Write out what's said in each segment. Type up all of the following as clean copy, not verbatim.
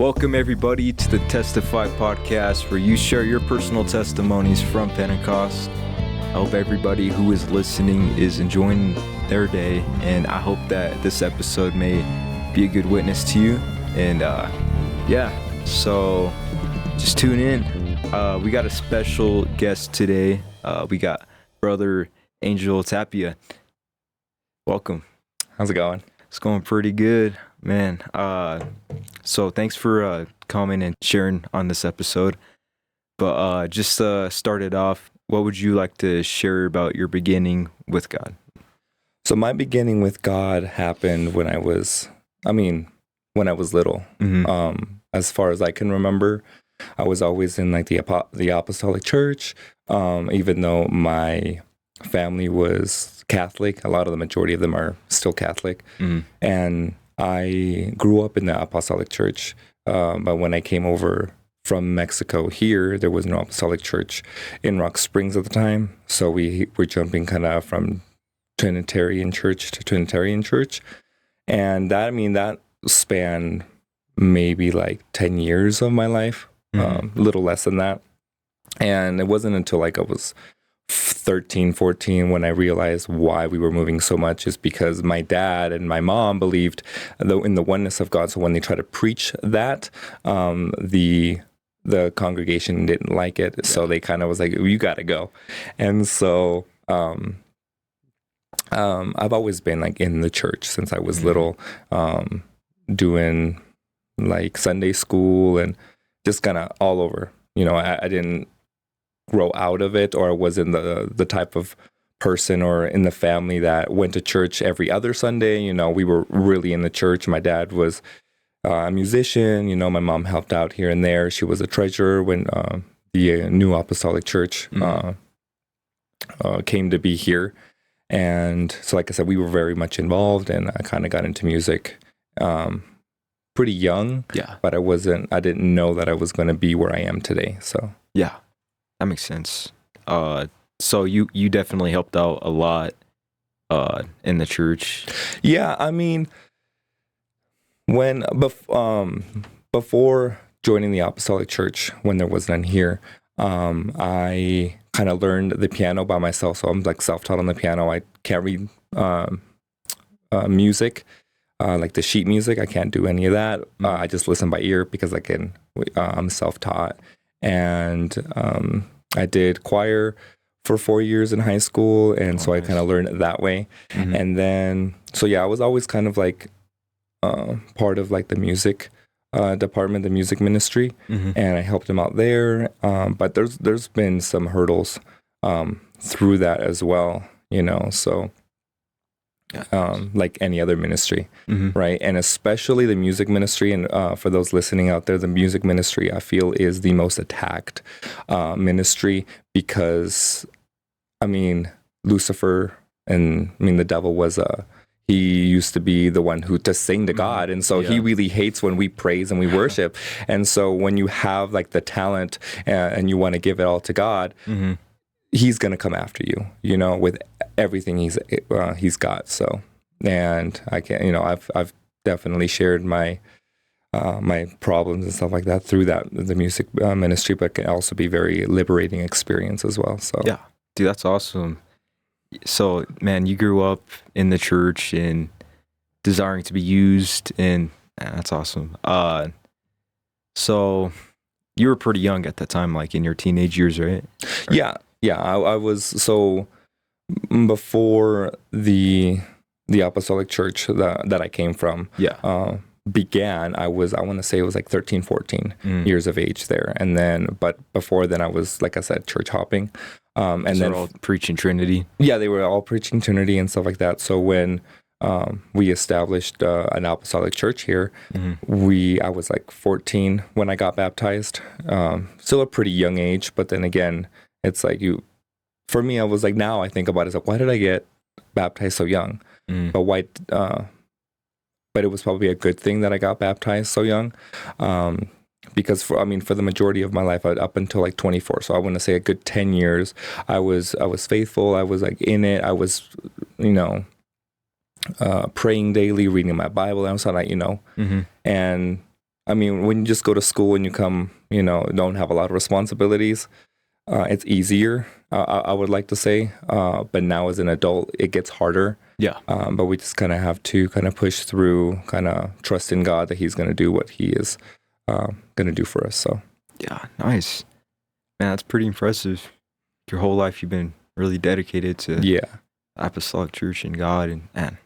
Welcome, everybody, to the Testify podcast, where you share your personal testimonies from Pentecost. I hope everybody who is listening is enjoying their day, and I hope that this episode may be a good witness to you. And so just tune in. We got a special guest today. We got Brother Angel Tapia. Welcome. How's it going? It's going pretty good, man. So thanks for coming and sharing on this episode. But just start it off, what would you like to share about your beginning with God? So my beginning with God happened when I was little. Mm-hmm. As far as I can remember, I was always in like the apostolic church, even though my family was Catholic. The majority of them are still Catholic. Mm-hmm. And I grew up in the apostolic church. But when I came over from Mexico here, there was no apostolic church in Rock Springs at the time. So we were jumping kind of from Trinitarian church to Trinitarian church. And that spanned maybe like 10 years of my life, a little less than that. And it wasn't until like I was 13, 14 when I realized why we were moving so much is because my dad and my mom believed in the oneness of God. So when they tried to preach that, the congregation didn't like it. Yeah. So they kind of was like, you got to go. And so I've always been like in the church since I was little, doing like Sunday school and just kind of all over. You know, I didn't grow out of it, or I wasn't the type of person or in the family that went to church every other Sunday. You know, we were really in the church. My dad was a musician. You know, my mom helped out here and there. She was a treasurer when the new apostolic church came to be here. And so, like I said, we were very much involved, and I kind of got into music pretty young. Yeah. But I didn't know that I was going to be where I am today. So yeah, that makes sense. So you definitely helped out a lot in the church. Yeah, I mean, when before joining the apostolic church, when there was none here, I kind of learned the piano by myself. So I'm like self-taught on the piano. I can't read music, like the sheet music. I can't do any of that. I just listen by ear because I'm self-taught. And I did choir for 4 years in high school. And so nice. I kind of learned it that way. Mm-hmm. And then, so yeah, I was always kind of like part of like the music department, the music ministry, and I helped him out there. But there's been some hurdles through that as well, you know, so like any other ministry, right? And especially the music ministry. And for those listening out there, the music ministry, I feel, is the most attacked ministry because, I mean, Lucifer the devil was he used to be the one who to sing to God. And so he really hates when we praise and we worship. And so when you have like the talent and you want to give it all to God, he's going to come after you, you know, with everything he's got. So, and I can't, you know, I've definitely shared my problems and stuff like that through the music ministry, but it can also be very liberating experience as well. So yeah, dude, that's awesome. So, man, you grew up in the church and desiring to be used, and that's awesome. So you were pretty young at that time, like in your teenage years, right? Yeah. I was, so before the apostolic church that I came from began, I want to say it was like 13, 14 years of age there. And then, but before then I was, like I said, church hopping. And so then all preaching Trinity. Yeah, they were all preaching Trinity and stuff like that. So when we established an apostolic church here, I was like 14 when I got baptized. Still a pretty young age, but then again, it's like for me, I was like, now I think about it, it's like, why did I get baptized so young? But why? But it was probably a good thing that I got baptized so young. Because for the majority of my life, up until like 24, so I want to say a good 10 years, I was faithful. I was like in it. I was, you know, praying daily, reading my Bible, and so like, you know, and I mean, when you just go to school and you come, don't have a lot of responsibilities, it's easier, I would like to say. But now as an adult, it gets harder. Yeah. But we just kind of have to kind of push through, kind of trust in God that He's going to do what He is going to do for us. So, yeah, nice. Man, that's pretty impressive. Your whole life you've been really dedicated to Apostolic Church and God. And man,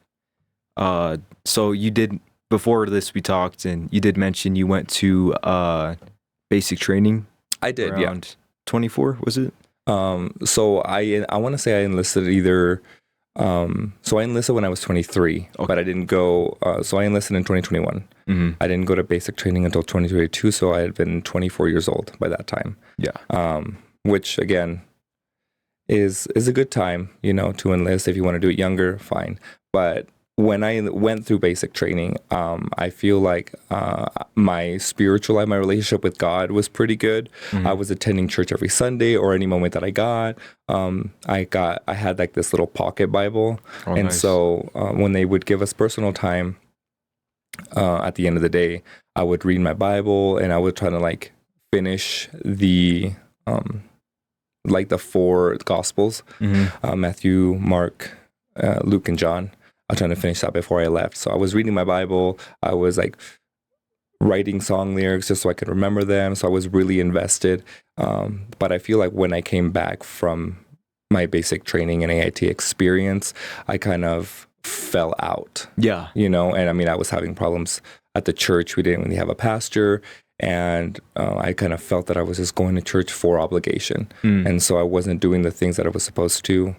so you did, before this we talked, and you did mention you went to basic training. I did, around 24, was it? So I want to say I enlisted either. So I enlisted when I was 23, but I didn't go. So I enlisted in 2021. Mm-hmm. I didn't go to basic training until 2022. So I had been 24 years old by that time. Yeah. Which again is a good time, to enlist. If you want to do it younger, fine. But when I went through basic training, I feel like my spiritual life, my relationship with God was pretty good. Mm-hmm. I was attending church every Sunday or any moment that I got. I had like this little pocket Bible. Oh, and nice. so when they would give us personal time at the end of the day, I would read my Bible and I would try to like finish the the 4 Gospels, Mm-hmm. Matthew, Mark, Luke, and John. I was trying to finish that before I left. So I was reading my Bible. I was like writing song lyrics just so I could remember them. So I was really invested. But I feel like when I came back from my basic training and AIT experience, I kind of fell out. Yeah. And I mean, I was having problems at the church. We didn't really have a pastor. And I kind of felt that I was just going to church for obligation. And so I wasn't doing the things that I was supposed to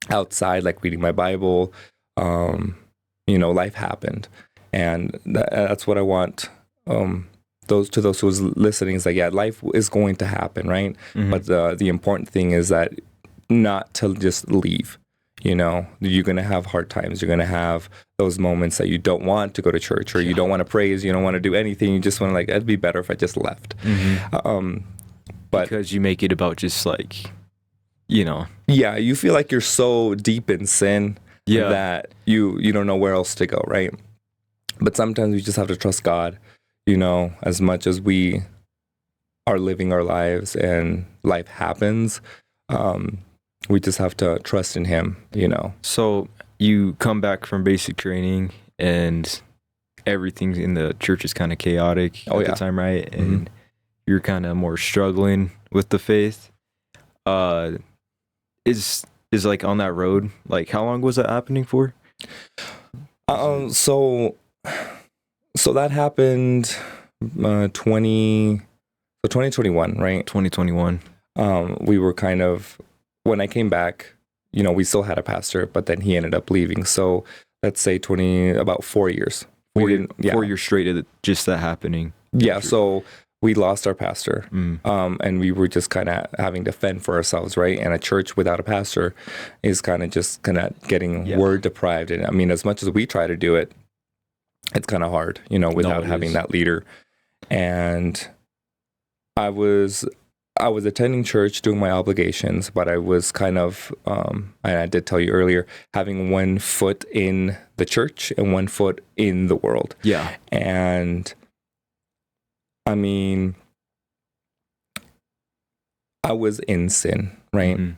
outside, like reading my Bible. Life happened. And that's what I want those who was listening is like, yeah, life is going to happen, right? Mm-hmm. But the important thing is that not to just leave. You're going to have hard times. You're going to have those moments that you don't want to go to church or you don't want to praise. You don't want to do anything. You just want to it'd be better if I just left. Mm-hmm. But because you make it about just like, yeah, you feel like you're so deep in sin that you don't know where else to go, right? But sometimes we just have to trust God, as much as we are living our lives and life happens. We just have to trust in Him, So you come back from basic training and everything in the church is kind of chaotic at the time, right? And you're kind of more struggling with the faith. Is like on that road, like how long was that happening for? So that happened 2021, right? 2021. We were kind of, when I came back, we still had a pastor, but then he ended up leaving. So let's say about 4 years. 4 years straight of just that happening. Yeah. So we lost our pastor, and we were just kind of having to fend for ourselves, right? And a church without a pastor is kind of getting word deprived. And I mean, as much as we try to do it, it's kind of hard, without having that leader. And I was attending church, doing my obligations, but I was kind of, and I did tell you earlier, having one foot in the church and one foot in the world. Yeah. And I mean, I was in sin, right? Mm-hmm.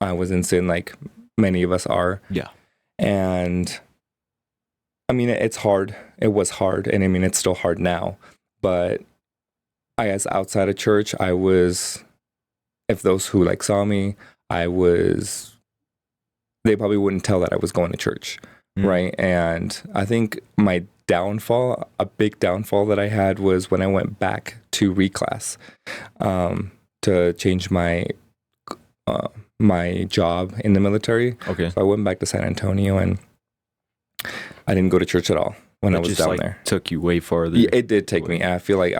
I was in sin like many of us are. Yeah. And I mean, it's hard. It was hard. And I mean, it's still hard now. But I guess outside of church, if those who saw me, they probably wouldn't tell that I was going to church. Right. And I think a big downfall that I had was when I went back to reclass to change my job in the military. Okay. So I went back to San Antonio and I didn't go to church at all when I was down there. Took you way farther. Yeah, it did take me. I feel like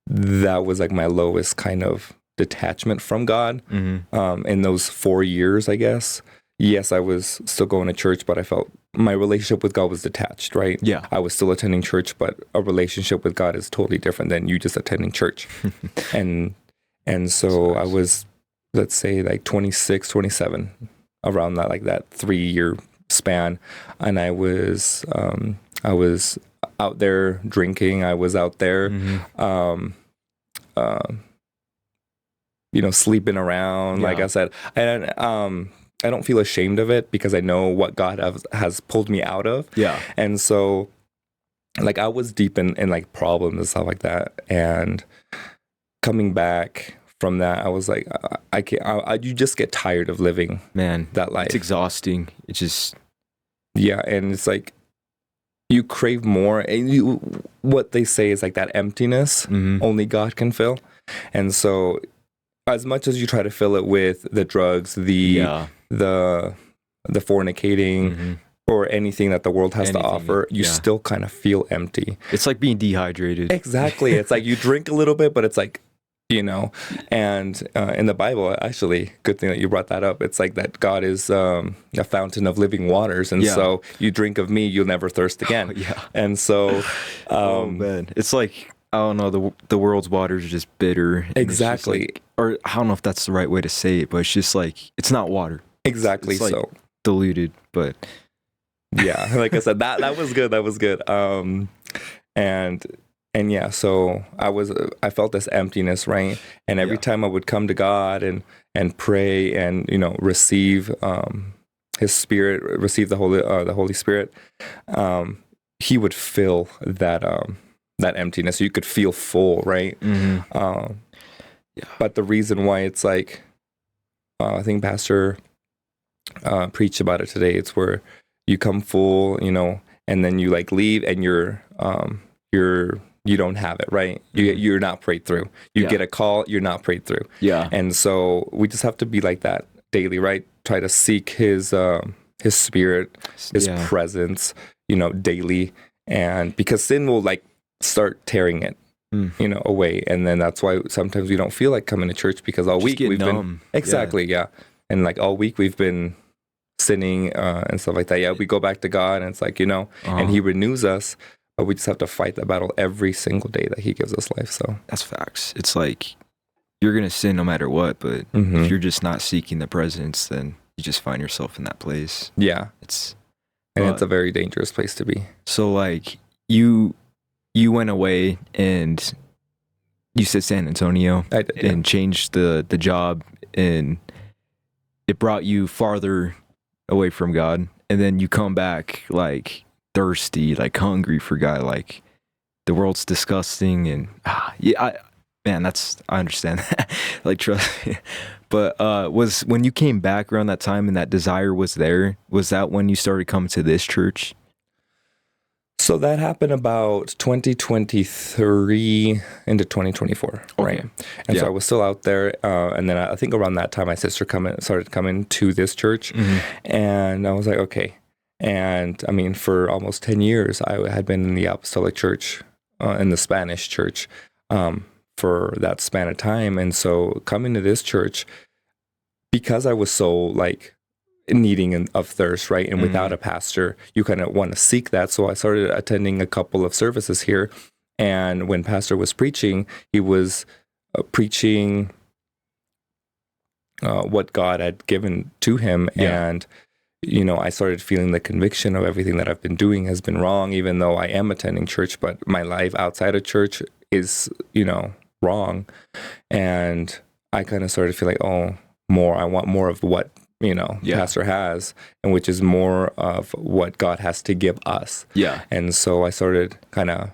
that was my lowest kind of detachment from God in those 4 years, I guess. Yes, I was still going to church, but I felt my relationship with God was detached, right? Yeah. I was still attending church, but a relationship with God is totally different than you just attending church. and so I was, let's say 26, 27, around that 3 year span. And I out there drinking. I was out there, sleeping around. Yeah. Like I said, and I don't feel ashamed of it because I know what God has pulled me out of. Yeah. And so, like, I was deep in like problems and stuff like that. And coming back from that, I was like, I can't. You just get tired of living, Man, that life. It's exhausting. It's just, yeah, and it's like you crave more. And what they say is like that emptiness only God can fill. And so, as much as you try to fill it with the drugs, the fornicating, or anything that the world has to offer, you still kind of feel empty. It's like being dehydrated. Exactly. It's like you drink a little bit, but it's like, and in the Bible, actually, good thing that you brought that up. It's like that God is a fountain of living waters. And so you drink of me, you'll never thirst again. And so, oh man, it's like, I don't know, the world's waters are just bitter. Exactly. Or I don't know if that's the right way to say it, but it's just like, it's not water. Exactly. It's like diluted, but yeah, like I said, that was good. That was good. And yeah, so I felt this emptiness, right? And every time I would come to God and pray and receive His Spirit, receive the Holy Spirit, He would fill that emptiness. So you could feel full, right? But the reason why it's like, I think Pastor preached about it today. It's where you come full, and then you like leave, and you don't have it, right? You're not prayed through. You get a call, you're not prayed through. Yeah. And so we just have to be like that daily, right? Try to seek His Spirit, His presence, daily, and because sin will like start tearing it, away, and then that's why sometimes we don't feel like coming to church because all week we've been and like all week we've been sinning and stuff like that. Yeah, we go back to God, and it's like and He renews us. But we just have to fight the battle every single day that He gives us life. So that's facts. It's like you're gonna sin no matter what, but if you're just not seeking the presence, then you just find yourself in that place. Yeah, it's a very dangerous place to be. So like you went away and you said San Antonio. I did, and changed the job, and it brought you farther away from God, and then you come back like thirsty, like hungry for God, like the world's disgusting, and I understand that. Like, trust me. But was when you came back around that time and that desire was there, was that when you started coming to this church? So that happened about 2023 into 2024, right? And so I was still out there, and then I think around that time my sister started coming to this church, and I was like, okay. And I mean, for almost 10 years, I had been in the Apostolic Church, in the Spanish church, for that span of time. And so coming to this church, because I was so like needing of thirst, right? And without a pastor, you kind of want to seek that. So I started attending a couple of services here. And when Pastor was preaching, he was preaching what God had given to him. And I started feeling the conviction of everything that I've been doing has been wrong, even though I am attending church, but my life outside of church is, wrong. And I kind of started feeling, I want more of what, Pastor has, and which is more of what God has to give us. Yeah. And so I started kind of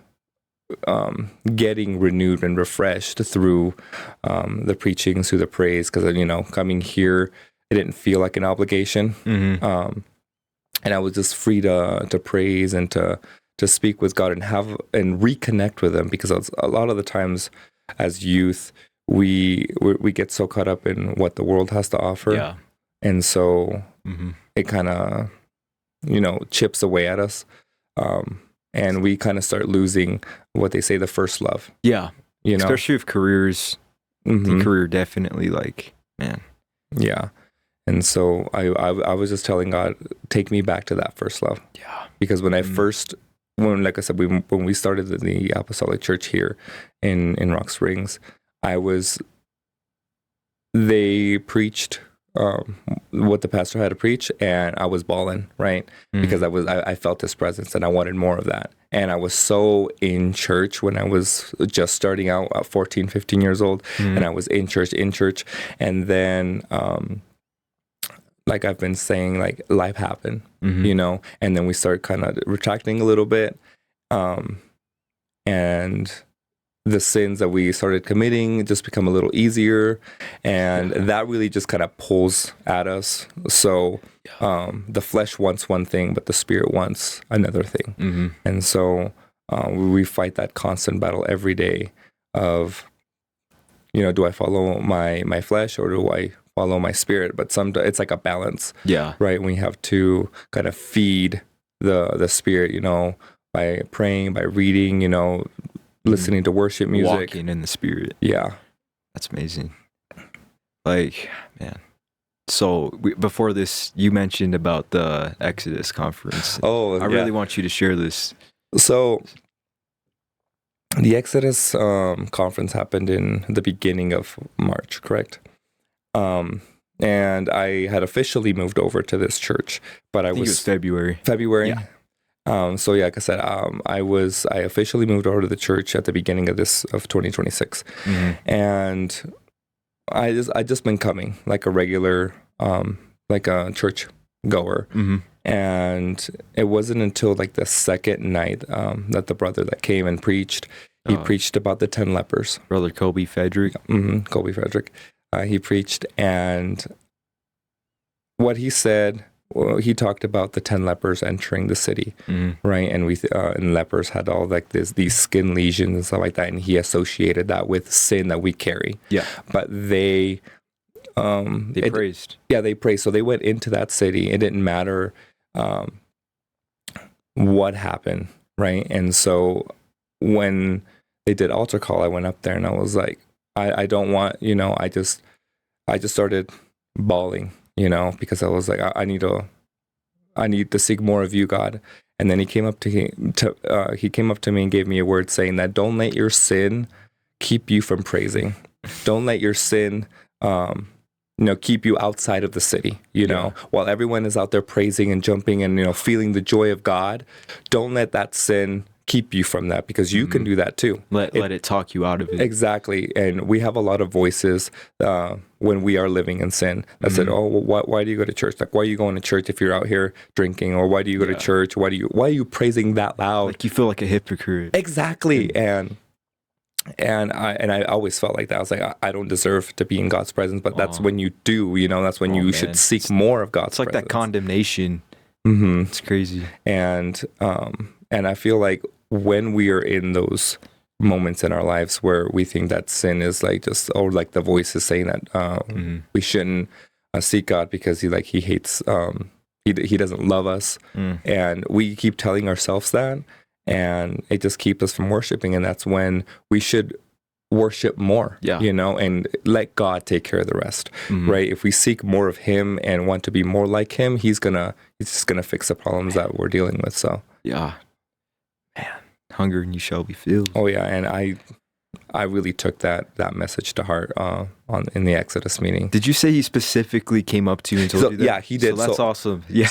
getting renewed and refreshed through the preachings, through the praise, because, coming here, it didn't feel like an obligation. And I was just free to praise and to speak with God and reconnect with Him, because a lot of the times as youth, we get so caught up in what the world has to offer. Yeah. And so it kind of, chips away at us. And we kind of start losing what they say, the first love. Yeah. Especially with careers. The career definitely, like, man. Yeah. And so I was just telling God, take me back to that first love. Yeah. Because when like I said, when we started the Apostolic Church here in Rock Springs, they preached what the pastor had to preach, and I was bawling, right? Because I felt his presence and I wanted more of that. And I was so in church when I was just starting out at 14, 15 years old, and I was in church. And then, like I've been saying, like life happened, you know, and then we start kind of retracting a little bit. And the sins that we started committing just become a little easier, and that really just kind of pulls at us. So the flesh wants one thing, but the spirit wants another thing. And so we fight that constant battle every day of, you know, do I follow my flesh or do I follow my spirit? But sometimes it's like a balance, right? We have to kind of feed the spirit, you know, by praying, by reading, you know, listening to worship music, walking in the spirit. That's amazing. Like, man. So before this, you mentioned about the Exodus conference. I really want you to share this. So the Exodus conference happened in the beginning of March, correct? And I had officially moved over to this church, but I think it was February. Yeah. So yeah, like I said, I officially moved over to the church at the beginning of 2026, and I just been coming like a regular, like a church goer, and it wasn't until like the second night that the brother that came and preached, he preached about the 10 lepers. Brother Kobe Frederick. Kobe Frederick. He preached, and what he said. Well, he talked about the 10 lepers entering the city, right? And and lepers had all like these skin lesions and stuff like that, and he associated that with sin that we carry. But they praised. They praised. So they went into that city. It didn't matter what happened, right? And so when they did altar call, I went up there and I was like, I don't want, you know, I just started bawling. You know, because I was like, I need to seek more of you, God. And then he came up to me and gave me a word saying that don't let your sin keep you from praising. Don't let your sin, keep you outside of the city. You know, while everyone is out there praising and jumping and, you know, feeling the joy of God, don't let that sin keep you from that, because you can do that too. Let it talk you out of it. Exactly. And we have a lot of voices when we are living in sin that said, oh, well, why do you go to church? Like, why are you going to church if you're out here drinking? Or why do you go to church? Why are you praising that loud? Like you feel like a hypocrite. Exactly. And I always felt like that. I was like, I don't deserve to be in God's presence, but that's when you do, you know, that's when you should seek more of God's presence. It's like that condemnation. It's crazy. And I feel like when we are in those moments in our lives where we think that sin is like just, or like the voice is saying that we shouldn't seek God because he hates, he doesn't love us, and we keep telling ourselves that, and it just keeps us from worshiping, and that's when we should worship more, you know, and let God take care of the rest, right? If we seek more of Him and want to be more like Him, He's just gonna fix the problems that we're dealing with. So man, hunger and you shall be filled. Oh yeah, and I really took that message to heart in the Exodus meeting. Did you say he specifically came up to you and told you that? Yeah, he did. So that's awesome. Yeah.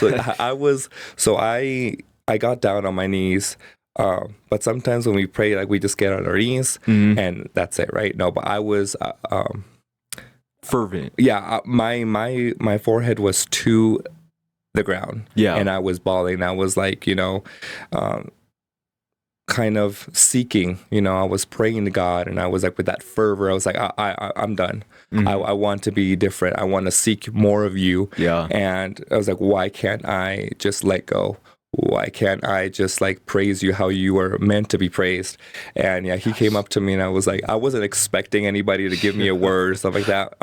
So I got down on my knees. But sometimes when we pray, like we just get on our knees and that's it, right? No, but I was fervent. Yeah, my forehead was to the ground. Yeah, and I was bawling. I was like, you know, kind of seeking. You know, I was praying to God, and I was like with that fervor. I was like, I'm done. I want to be different. I want to seek more of you. Yeah, and I was like, why can't I just let go? Why can't I just like praise you how you were meant to be praised? And yeah, he came up to me and I was like, I wasn't expecting anybody to give me a word or stuff like that.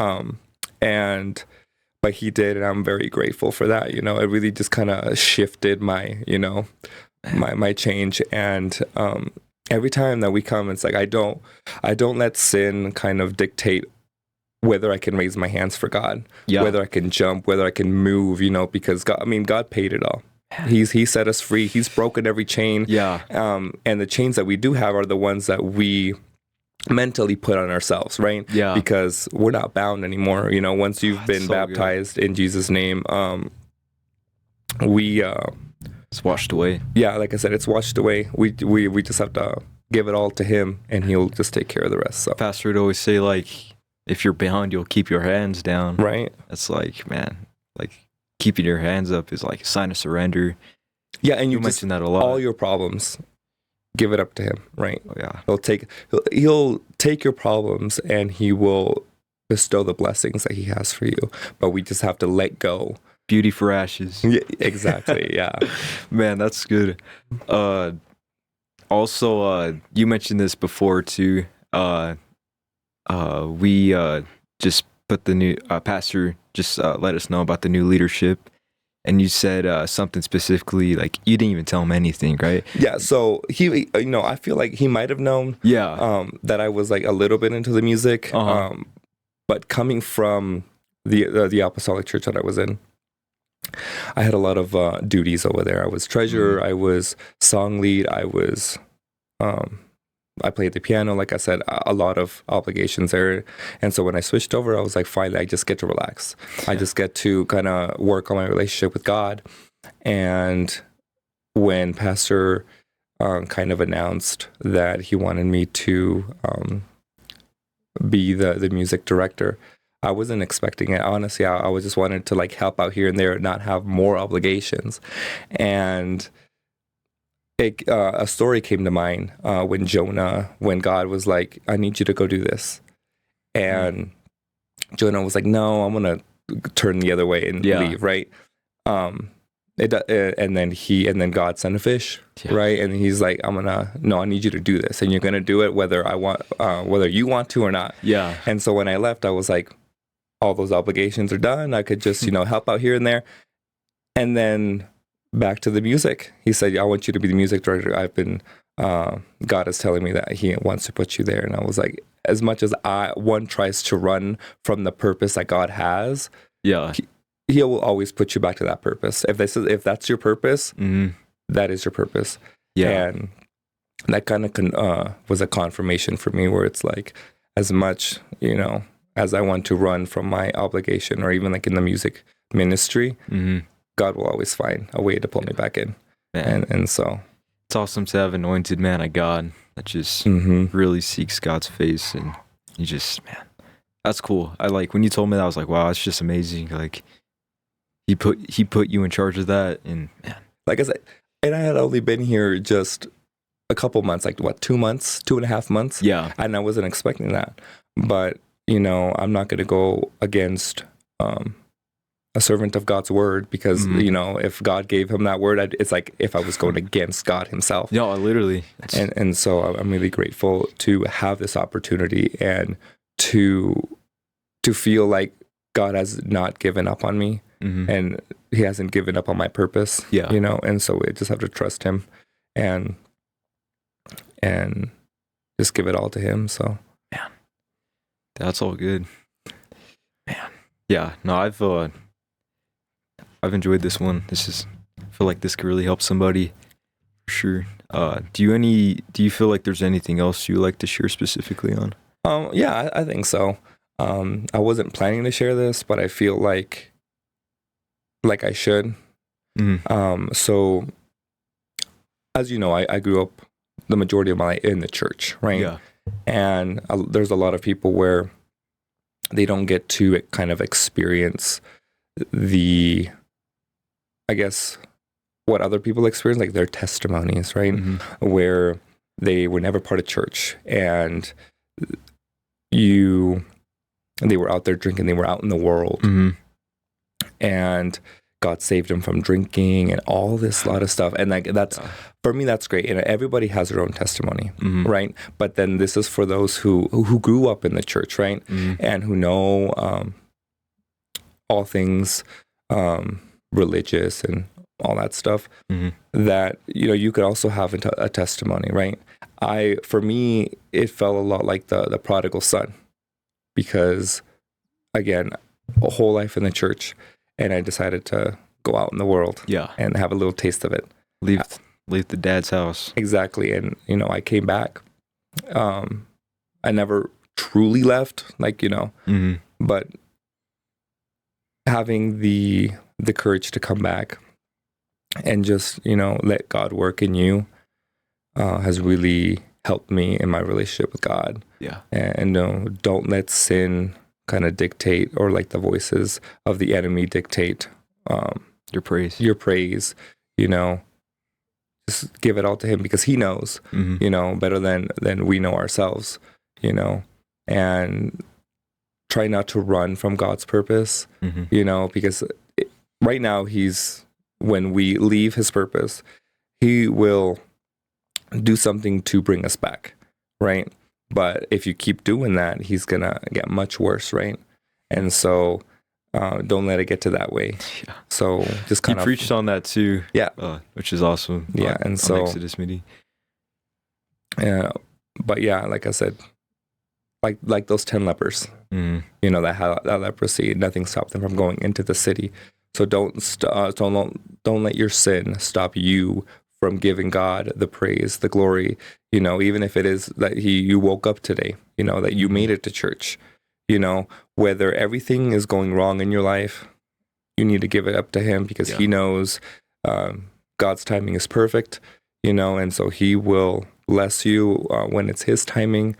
But he did, and I'm very grateful for that. You know, it really just kind of shifted my, you know, my change. And every time that we come, it's like I don't let sin kind of dictate whether I can raise my hands for God, whether I can jump, whether I can move, you know, because God paid it all. He set us free. He's broken every chain. Yeah. And the chains that we do have are the ones that we mentally put on ourselves, right? Yeah. Because we're not bound anymore. You know, once you've been so baptized in Jesus' name, we it's washed away. yeah, like I said, it's washed away. We just have to give it all to him, and he'll just take care of the rest. So Pastor would always say, like, if you're bound, you'll keep your hands down. right. It's like, man, like keeping your hands up is like a sign of surrender. Yeah, and you just mentioned that a lot. all your problems, give it up to him, right? Oh, yeah. He'll take your problems and he will bestow the blessings that he has for you. But we just have to let go. Beauty for ashes. Yeah, exactly. Yeah. Man, that's good. Also, you mentioned this before too. We just put the new pastor just let us know about the new leadership. And you said something specifically, like you didn't even tell him anything, right? Yeah. So he, I feel like he might have known. Yeah. That I was like a little bit into the music. But coming from the apostolic church that I was in, I had a lot of duties over there. I was treasurer. I was song lead. I played the piano, like I said, a lot of obligations there. And so when I switched over, I was like, finally, I just get to relax. I just get to kind of work on my relationship with God. And when Pastor kind of announced that he wanted me to be the music director, I wasn't expecting it. Honestly, I was just wanted to like help out here and there, not have more obligations. And a story came to mind when God was like, I need you to go do this. And Jonah was like, no, I'm going to turn the other way and leave, right? And then God sent a fish, right? And he's like, I need you to do this. And you're going to do it whether you want to or not. Yeah. And so when I left, I was like, all those obligations are done. I could just, help out here and there. And then back to the music. He said, I want you to be the music director. God is telling me that he wants to put you there. And I was like, as much as one tries to run from the purpose that God has, he will always put you back to that purpose. If that's your purpose, that is your purpose. Yeah. And that kind of was a confirmation for me where it's like, as much, as I want to run from my obligation or even like in the music ministry, God will always find a way to pull me back in. And so it's awesome to have anointed man of God that just really seeks God's face. And you just, man, that's cool. I like when you told me that, I was like, wow, it's just amazing. Like he put you in charge of that. And man, like I said, and I had only been here just a couple months, like what, 2.5 months? Yeah. And I wasn't expecting that. But, I'm not going to go against a servant of God's word because, if God gave him that word, it's like if I was going against God himself. Yeah, literally. And so I'm really grateful to have this opportunity and to feel like God has not given up on me and he hasn't given up on my purpose, and so I just have to trust him and just give it all to him. So, man, that's all good, man. Yeah, no, I've enjoyed this one. I feel like this could really help somebody for sure. Do you feel like there's anything else you would like to share specifically on? Yeah, I think so. I wasn't planning to share this, but I feel like I should. So as you know, I grew up the majority of my life in the church, right? Yeah. And there's a lot of people where they don't get to kind of experience what other people experience, like their testimonies, right? Where they were never part of church and they were out there drinking, they were out in the world and God saved them from drinking and all this lot of stuff. And like for me, that's great. And everybody has their own testimony, right? But then this is for those who grew up in the church, right? And who know all things religious and all that stuff, that you could also have a testimony, right? For me, it felt a lot like the prodigal son, because again, a whole life in the church, and I decided to go out in the world, and have a little taste of it. Leave the dad's house. Exactly, and I came back I never truly left, like, but having the courage to come back and just, let God work in you has really helped me in my relationship with God. Yeah. And don't let sin kind of dictate, or like the voices of the enemy dictate your praise. Just give it all to him, because he knows, better than we know ourselves, and try not to run from God's purpose, because right now when we leave his purpose, he will do something to bring us back, right? But if you keep doing that, he's gonna get much worse, right? And so don't let it get to that way. Yeah. So just kind of preached on that too. Yeah, which is awesome. Yeah, and so Exodus meeting. Yeah, but yeah, like I said, like those 10 lepers, that had that leprosy, nothing stopped them from going into the city. So don't let your sin stop you from giving God the praise, the glory, even if it is that you woke up today, that you made it to church, whether everything is going wrong in your life, you need to give it up to him, because he knows God's timing is perfect, and so he will bless you when it's his timing.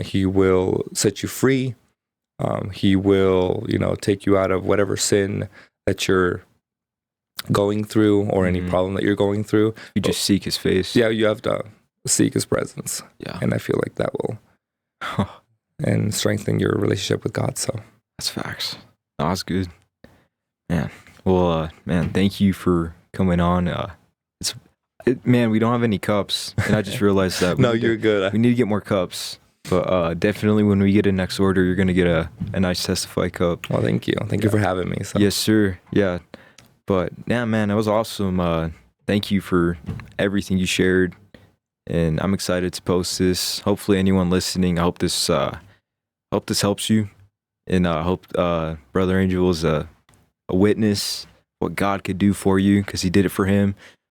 He will set you free. He will, take you out of whatever sin that you're going through, or any problem that you're going through. You just seek his face. Yeah, you have to seek his presence. Yeah. And I feel like that will and strengthen your relationship with God. So that's facts. No, that's good. Man. Well, man, thank you for coming on. Man, we don't have any cups, and I just realized that. No, you're good. We need to get more cups. But definitely when we get a next order, you're going to get a nice Testify cup. Well, thank you. Thank you for having me. So. Yes, sir. Yeah. But yeah, man, that was awesome. Thank you for everything you shared. And I'm excited to post this. Hopefully anyone listening, I hope this helps you. And I hope Brother Angel is a witness what God could do for you, because he did it for him.